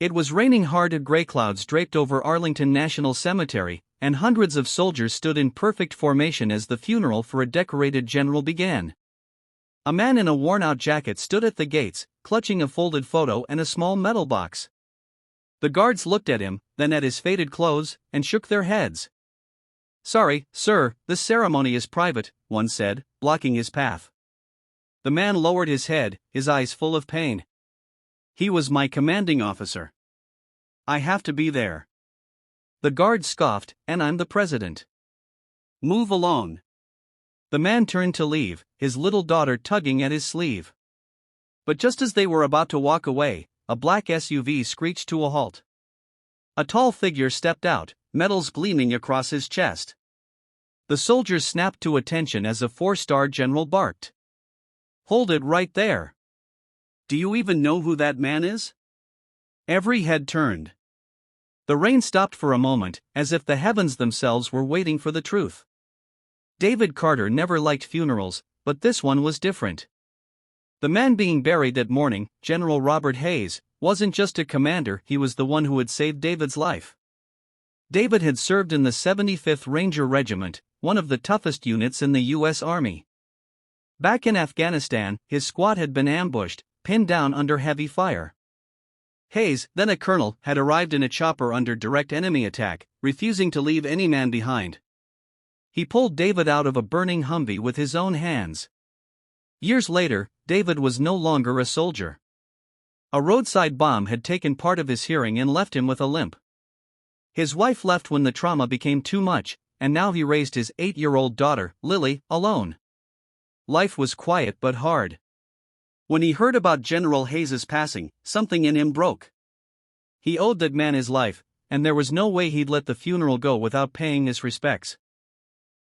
It was raining hard. Gray clouds draped over Arlington National Cemetery, and hundreds of soldiers stood in perfect formation as the funeral for a decorated general began. A man in a worn-out jacket stood at the gates, clutching a folded photo and a small metal box. The guards looked at him, then at his faded clothes, and shook their heads. "Sorry, sir, this ceremony is private," one said, blocking his path. The man lowered his head, his eyes full of pain. "He was my commanding officer. I have to be there." The guard scoffed, "And I'm the president. Move along." The man turned to leave, his little daughter tugging at his sleeve. But just as they were about to walk away, a black SUV screeched to a halt. A tall figure stepped out, medals gleaming across his chest. The soldiers snapped to attention as a 4-star general barked. "Hold it right there. Do you even know who that man is?" Every head turned. The rain stopped for a moment, as if the heavens themselves were waiting for the truth. David Carter never liked funerals, but this one was different. The man being buried that morning, General Robert Hayes, wasn't just a commander, he was the one who had saved David's life. David had served in the 75th Ranger Regiment, one of the toughest units in the U.S. Army. Back in Afghanistan, his squad had been ambushed, pinned down under heavy fire. Hayes, then a colonel, had arrived in a chopper under direct enemy attack, refusing to leave any man behind. He pulled David out of a burning Humvee with his own hands. Years later, David was no longer a soldier. A roadside bomb had taken part of his hearing and left him with a limp. His wife left when the trauma became too much, and now he raised his 8-year-old daughter, Lily, alone. Life was quiet but hard. When he heard about General Hayes's passing, something in him broke. He owed that man his life, and there was no way he'd let the funeral go without paying his respects.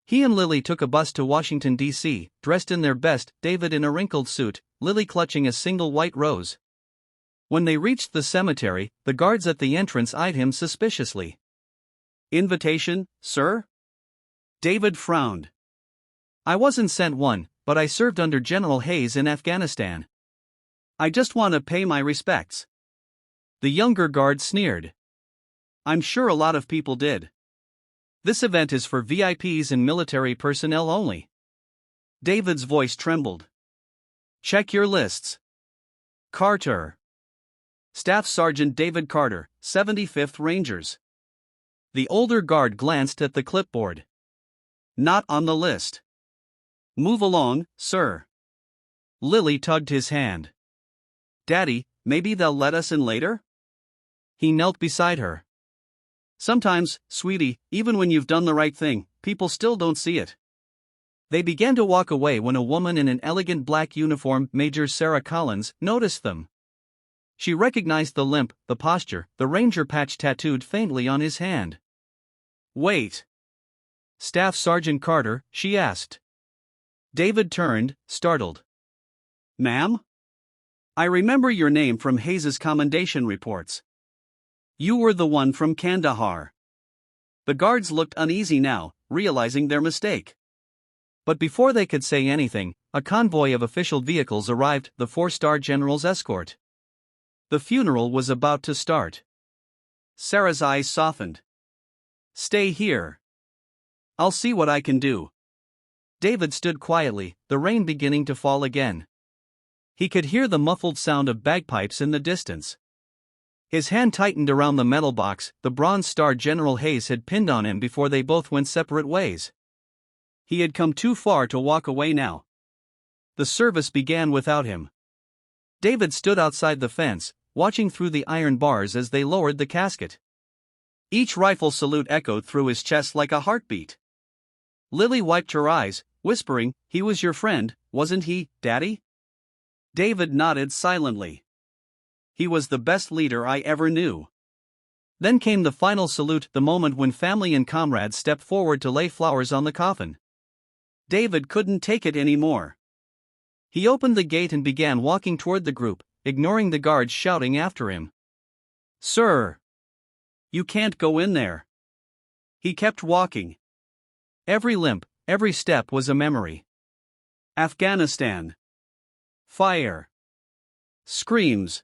He and Lily took a bus to Washington, D.C., dressed in their best, David in a wrinkled suit, Lily clutching a single white rose. When they reached the cemetery, the guards at the entrance eyed him suspiciously. "Invitation, sir?" David frowned. "I wasn't sent one, but I served under General Hayes in Afghanistan. I just want to pay my respects." The younger guard sneered. "I'm sure a lot of people did. This event is for VIPs and military personnel only." David's voice trembled. "Check your lists. Carter. Staff Sergeant David Carter, 75th Rangers." The older guard glanced at the clipboard. "Not on the list." "Move along, sir." Lily tugged his hand. "Daddy, maybe they'll let us in later?" He knelt beside her. "Sometimes, sweetie, even when you've done the right thing, people still don't see it." They began to walk away when a woman in an elegant black uniform, Major Sarah Collins, noticed them. She recognized the limp, the posture, the ranger patch tattooed faintly on his hand. "Wait. Staff Sergeant Carter?" she asked. David turned, startled. "Ma'am? I remember your name from Hayes's commendation reports. You were the one from Kandahar." The guards looked uneasy now, realizing their mistake. But before they could say anything, a convoy of official vehicles arrived, the 4-star general's escort. The funeral was about to start. Sarah's eyes softened. "Stay here. I'll see what I can do." David stood quietly, the rain beginning to fall again. He could hear the muffled sound of bagpipes in the distance. His hand tightened around the metal box, the bronze star General Hayes had pinned on him before they both went separate ways. He had come too far to walk away now. The service began without him. David stood outside the fence, watching through the iron bars as they lowered the casket. Each rifle salute echoed through his chest like a heartbeat. Lily wiped her eyes, whispering, "He was your friend, wasn't he, Daddy?" David nodded silently. "He was the best leader I ever knew." Then came the final salute, the moment when family and comrades stepped forward to lay flowers on the coffin. David couldn't take it anymore. He opened the gate and began walking toward the group, ignoring the guards shouting after him. "Sir! You can't go in there." He kept walking. Every limp, every step was a memory. Afghanistan. Fire. Screams.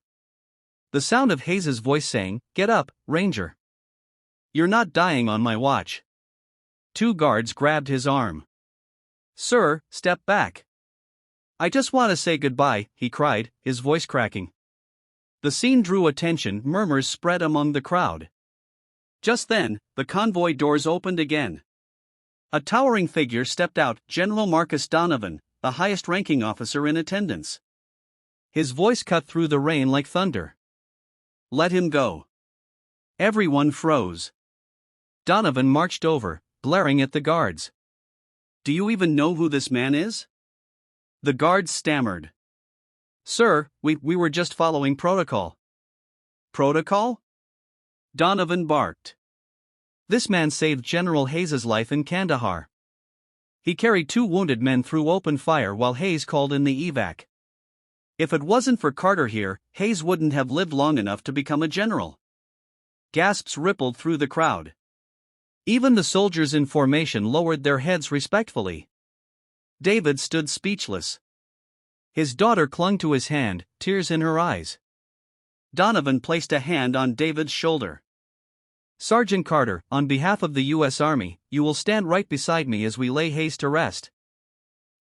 The sound of Hayes's voice saying, "Get up, Ranger. You're not dying on my watch." Two guards grabbed his arm. "Sir, step back. I just want to say goodbye," he cried, his voice cracking. The scene drew attention, murmurs spread among the crowd. Just then, the convoy doors opened again. A towering figure stepped out, General Marcus Donovan, the highest-ranking officer in attendance. His voice cut through the rain like thunder. "Let him go." Everyone froze. Donovan marched over, glaring at the guards. "Do you even know who this man is?" The guards stammered. "Sir, we were just following protocol." "Protocol?" Donovan barked. "This man saved General Hayes's life in Kandahar. He carried 2 wounded men through open fire while Hayes called in the evac. If it wasn't for Carter here, Hayes wouldn't have lived long enough to become a general." Gasps rippled through the crowd. Even the soldiers in formation lowered their heads respectfully. David stood speechless. His daughter clung to his hand, tears in her eyes. Donovan placed a hand on David's shoulder. "Sergeant Carter, on behalf of the U.S. Army, you will stand right beside me as we lay Hayes to rest."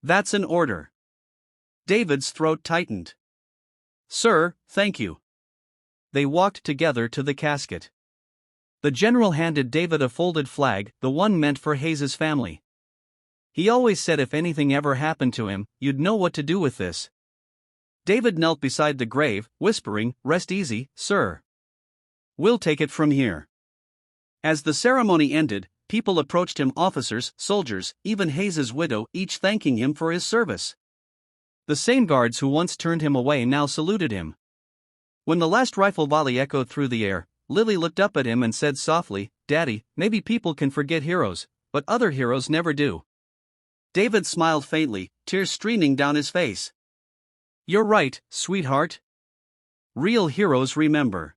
"That's an order." David's throat tightened. "Sir, thank you." They walked together to the casket. The general handed David a folded flag, the one meant for Hayes's family. "He always said if anything ever happened to him, you'd know what to do with this." David knelt beside the grave, whispering, "Rest easy, sir. We'll take it from here." As the ceremony ended, people approached him, officers, soldiers, even Hayes's widow, each thanking him for his service. The same guards who once turned him away now saluted him. When the last rifle volley echoed through the air, Lily looked up at him and said softly, "Daddy, maybe people can forget heroes, but other heroes never do." David smiled faintly, tears streaming down his face. "You're right, sweetheart. Real heroes remember."